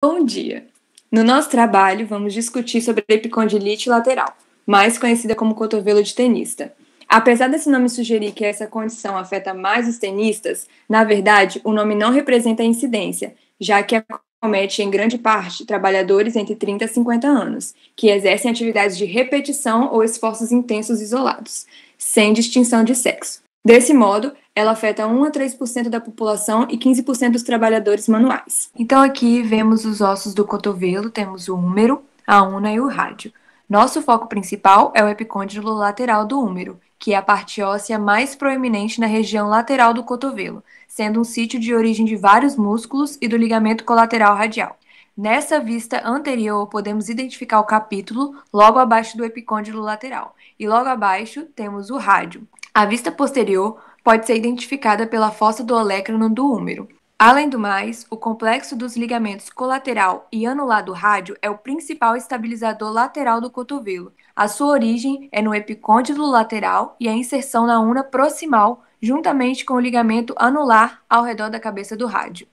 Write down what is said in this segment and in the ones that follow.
Bom dia! No nosso trabalho, vamos discutir sobre a epicondilite lateral, mais conhecida como cotovelo de tenista. Apesar desse nome sugerir que essa condição afeta mais os tenistas, na verdade, o nome não representa a incidência, já que acomete em grande parte trabalhadores entre 30 e 50 anos, que exercem atividades de repetição ou esforços intensos isolados, sem distinção de sexo. Desse modo, ela afeta 1 a 3% da população e 15% dos trabalhadores manuais. Então aqui vemos os ossos do cotovelo, temos o húmero, a una e o rádio. Nosso foco principal é o epicôndilo lateral do húmero, que é a parte óssea mais proeminente na região lateral do cotovelo, sendo um sítio de origem de vários músculos e do ligamento colateral radial. Nessa vista anterior, podemos identificar o capítulo logo abaixo do epicôndilo lateral, e logo abaixo temos o rádio. A vista posterior pode ser identificada pela fossa do olecrano do húmero. Além do mais, o complexo dos ligamentos colateral e anular do rádio é o principal estabilizador lateral do cotovelo. A sua origem é no epicôndilo lateral e a inserção na una proximal, juntamente com o ligamento anular ao redor da cabeça do rádio.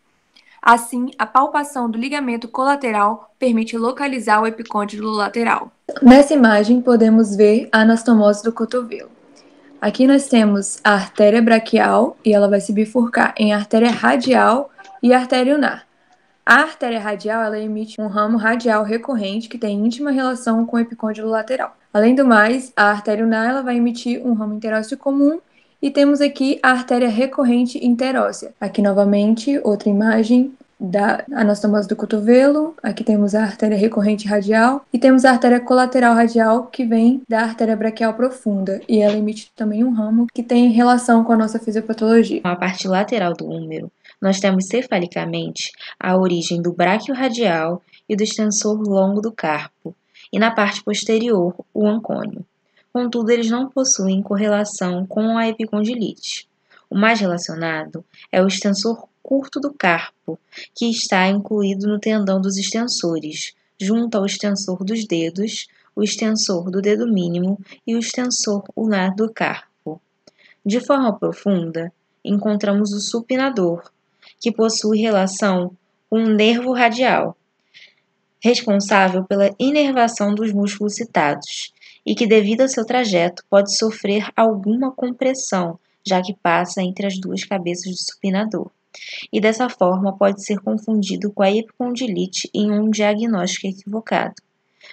Assim, a palpação do ligamento colateral permite localizar o epicôndilo lateral. Nessa imagem, podemos ver a anastomose do cotovelo. Aqui nós temos a artéria braquial e ela vai se bifurcar em artéria radial e artéria ulnar. A artéria radial ela emite um ramo radial recorrente que tem íntima relação com o epicôndilo lateral. Além do mais, a artéria ulnar ela vai emitir um ramo interósseo comum e temos aqui a artéria recorrente interóssea. Aqui novamente outra imagem da anastomose do cotovelo, aqui temos a artéria recorrente radial e temos a artéria colateral radial que vem da artéria braquial profunda e ela emite também um ramo que tem relação com a nossa fisiopatologia. Na parte lateral do húmero, nós temos cefalicamente a origem do bráquio radial e do extensor longo do carpo e na parte posterior o ancônio. Contudo, eles não possuem correlação com a epicondilite. O mais relacionado é o extensor curto do carpo, que está incluído no tendão dos extensores, junto ao extensor dos dedos, o extensor do dedo mínimo e o extensor ulnar do carpo. De forma profunda, encontramos o supinador, que possui relação com o nervo radial, responsável pela inervação dos músculos citados, e que, devido ao seu trajeto, pode sofrer alguma compressão, já que passa entre as duas cabeças do supinador, e dessa forma pode ser confundido com a epicondilite em um diagnóstico equivocado.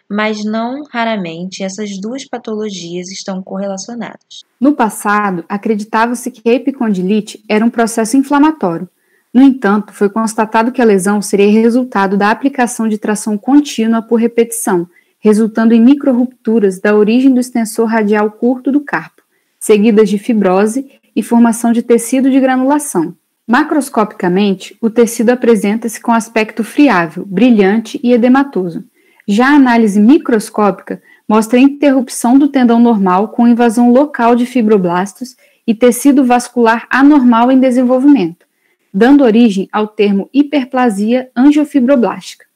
Mas não raramente essas duas patologias estão correlacionadas. No passado, acreditava-se que a epicondilite era um processo inflamatório. No entanto, foi constatado que a lesão seria resultado da aplicação de tração contínua por repetição, resultando em microrrupturas da origem do extensor radial curto do carpo, seguidas de fibrose e formação de tecido de granulação. Macroscopicamente, o tecido apresenta-se com aspecto friável, brilhante e edematoso. Já a análise microscópica mostra a interrupção do tendão normal com invasão local de fibroblastos e tecido vascular anormal em desenvolvimento, dando origem ao termo hiperplasia angiofibroblástica.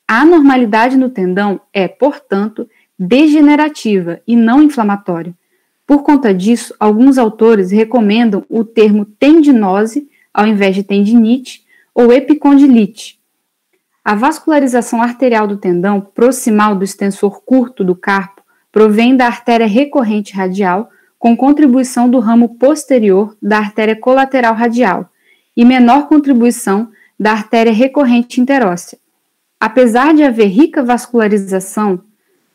A anormalidade no tendão é, portanto, degenerativa e não inflamatória. Por conta disso, alguns autores recomendam o termo tendinose ao invés de tendinite ou epicondilite. A vascularização arterial do tendão proximal do extensor curto do carpo provém da artéria recorrente radial, com contribuição do ramo posterior da artéria colateral radial e menor contribuição da artéria recorrente interóssea. Apesar de haver rica vascularização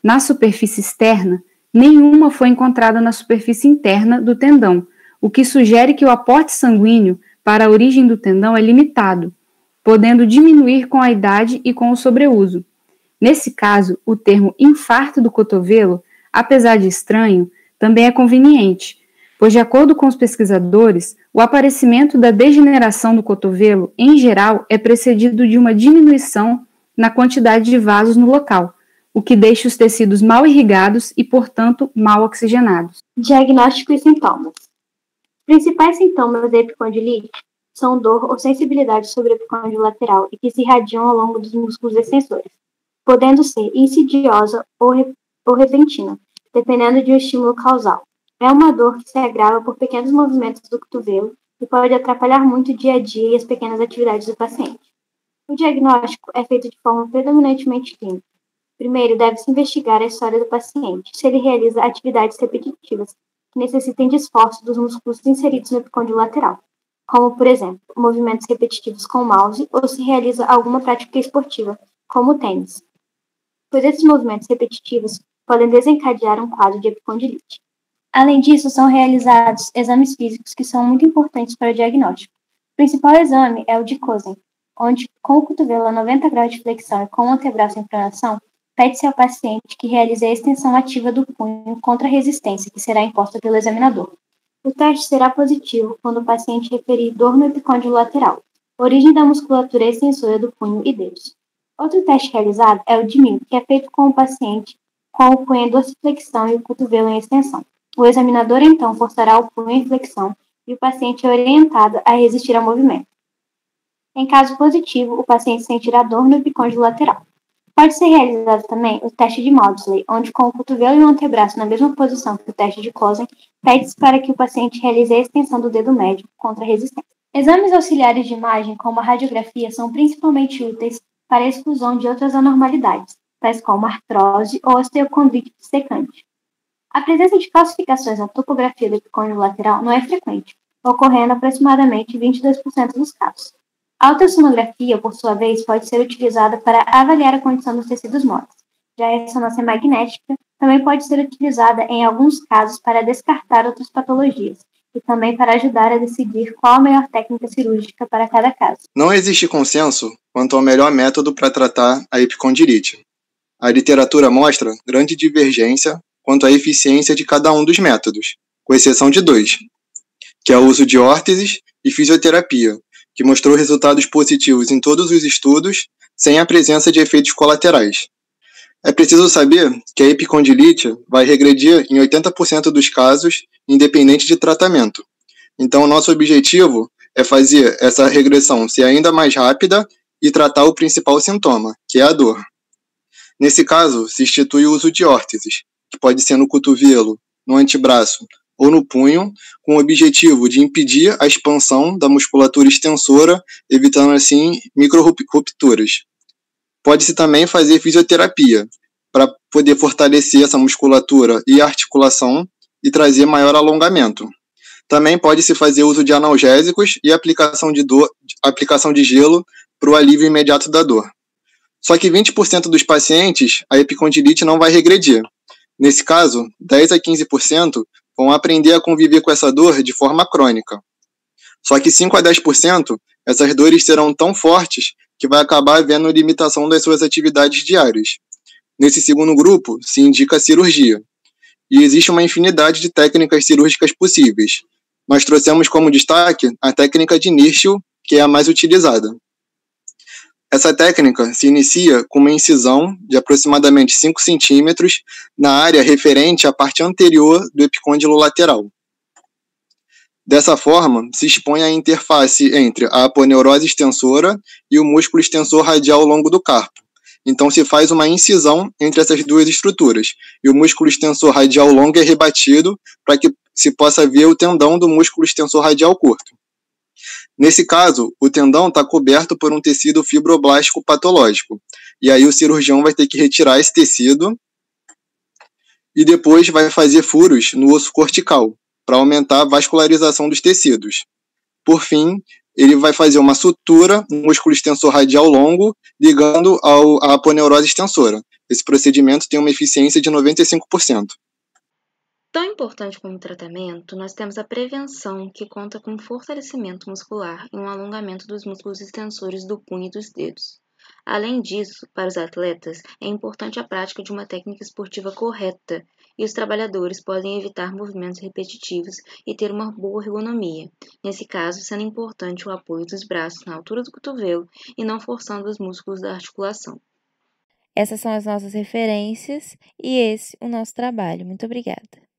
na superfície externa, nenhuma foi encontrada na superfície interna do tendão, o que sugere que o aporte sanguíneo para a origem do tendão é limitado, podendo diminuir com a idade e com o sobreuso. Nesse caso, o termo infarto do cotovelo, apesar de estranho, também é conveniente, pois, de acordo com os pesquisadores, o aparecimento da degeneração do cotovelo, em geral, é precedido de uma diminuição na quantidade de vasos no local, o que deixa os tecidos mal irrigados e, portanto, mal oxigenados. Diagnóstico e sintomas. Os principais sintomas da epicondilite são dor ou sensibilidade sobre o epicôndilo lateral e que se irradiam ao longo dos músculos extensores, podendo ser insidiosa ou repentina, dependendo de um estímulo causal. É uma dor que se agrava por pequenos movimentos do cotovelo e pode atrapalhar muito o dia a dia e as pequenas atividades do paciente. O diagnóstico é feito de forma predominantemente clínica. Primeiro, deve-se investigar a história do paciente, se ele realiza atividades repetitivas que necessitem de esforço dos músculos inseridos no epicôndilo lateral, como, por exemplo, movimentos repetitivos com o mouse ou se realiza alguma prática esportiva, como o tênis, pois esses movimentos repetitivos podem desencadear um quadro de epicondilite. Além disso, são realizados exames físicos que são muito importantes para o diagnóstico. O principal exame é o de Cosen, onde, com o cotovelo a 90 graus de flexão e com o antebraço em pronação, pede-se ao paciente que realize a extensão ativa do punho contra a resistência que será imposta pelo examinador. O teste será positivo quando o paciente referir dor no epicôndilo lateral, origem da musculatura extensora do punho e dedos. Outro teste realizado é o de Mil, que é feito com o paciente com o punho em dorsiflexão e o cotovelo em extensão. O examinador, então, forçará o punho em flexão e o paciente é orientado a resistir ao movimento. Em caso positivo, o paciente sentirá dor no epicôndilo lateral. Pode ser realizado também o teste de Maudsley, onde com o cotovelo e o antebraço na mesma posição que o teste de Cosen, pede-se para que o paciente realize a extensão do dedo médio contra a resistência. Exames auxiliares de imagem, como a radiografia, são principalmente úteis para a exclusão de outras anormalidades, tais como artrose ou osteocondrite dissecante. A presença de calcificações na topografia do epicôndilo lateral não é frequente, ocorrendo aproximadamente 22% dos casos. A ultrassonografia, por sua vez, pode ser utilizada para avaliar a condição dos tecidos moles. Já a ressonância magnética também pode ser utilizada em alguns casos para descartar outras patologias e também para ajudar a decidir qual a melhor técnica cirúrgica para cada caso. Não existe consenso quanto ao melhor método para tratar a epicondilite. A literatura mostra grande divergência quanto à eficiência de cada um dos métodos, com exceção de 2, que é o uso de órteses e fisioterapia, que mostrou resultados positivos em todos os estudos, sem a presença de efeitos colaterais. É preciso saber que a epicondilite vai regredir em 80% dos casos, independente de tratamento. Então, o nosso objetivo é fazer essa regressão ser ainda mais rápida e tratar o principal sintoma, que é a dor. Nesse caso, se institui o uso de órteses, que pode ser no cotovelo, no antebraço ou no punho, com o objetivo de impedir a expansão da musculatura extensora, evitando assim micro-rupturas. Pode-se também fazer fisioterapia, para poder fortalecer essa musculatura e articulação e trazer maior alongamento. Também pode-se fazer uso de analgésicos e aplicação de gelo para o alívio imediato da dor. Só que 20% dos pacientes, a epicondilite não vai regredir. Nesse caso, 10 a 15% vão aprender a conviver com essa dor de forma crônica. Só que 5 a 10%, essas dores serão tão fortes que vai acabar havendo limitação das suas atividades diárias. Nesse segundo grupo, se indica a cirurgia. E existe uma infinidade de técnicas cirúrgicas possíveis. Nós trouxemos como destaque a técnica de Nirschl, que é a mais utilizada. Essa técnica se inicia com uma incisão de aproximadamente 5 centímetros na área referente à parte anterior do epicôndilo lateral. Dessa forma, se expõe a interface entre a aponeurose extensora e o músculo extensor radial longo do carpo. Então, se faz uma incisão entre essas duas estruturas, e o músculo extensor radial longo é rebatido para que se possa ver o tendão do músculo extensor radial curto. Nesse caso, o tendão está coberto por um tecido fibroblástico patológico, e aí o cirurgião vai ter que retirar esse tecido e depois vai fazer furos no osso cortical, para aumentar a vascularização dos tecidos. Por fim, ele vai fazer uma sutura no músculo extensor radial longo, ligando à aponeurose extensora. Esse procedimento tem uma eficiência de 95%. Tão importante como o tratamento, nós temos a prevenção, que conta com fortalecimento muscular e um alongamento dos músculos extensores do punho e dos dedos. Além disso, para os atletas, é importante a prática de uma técnica esportiva correta, e os trabalhadores podem evitar movimentos repetitivos e ter uma boa ergonomia, nesse caso sendo importante o apoio dos braços na altura do cotovelo e não forçando os músculos da articulação. Essas são as nossas referências e esse o nosso trabalho. Muito obrigada.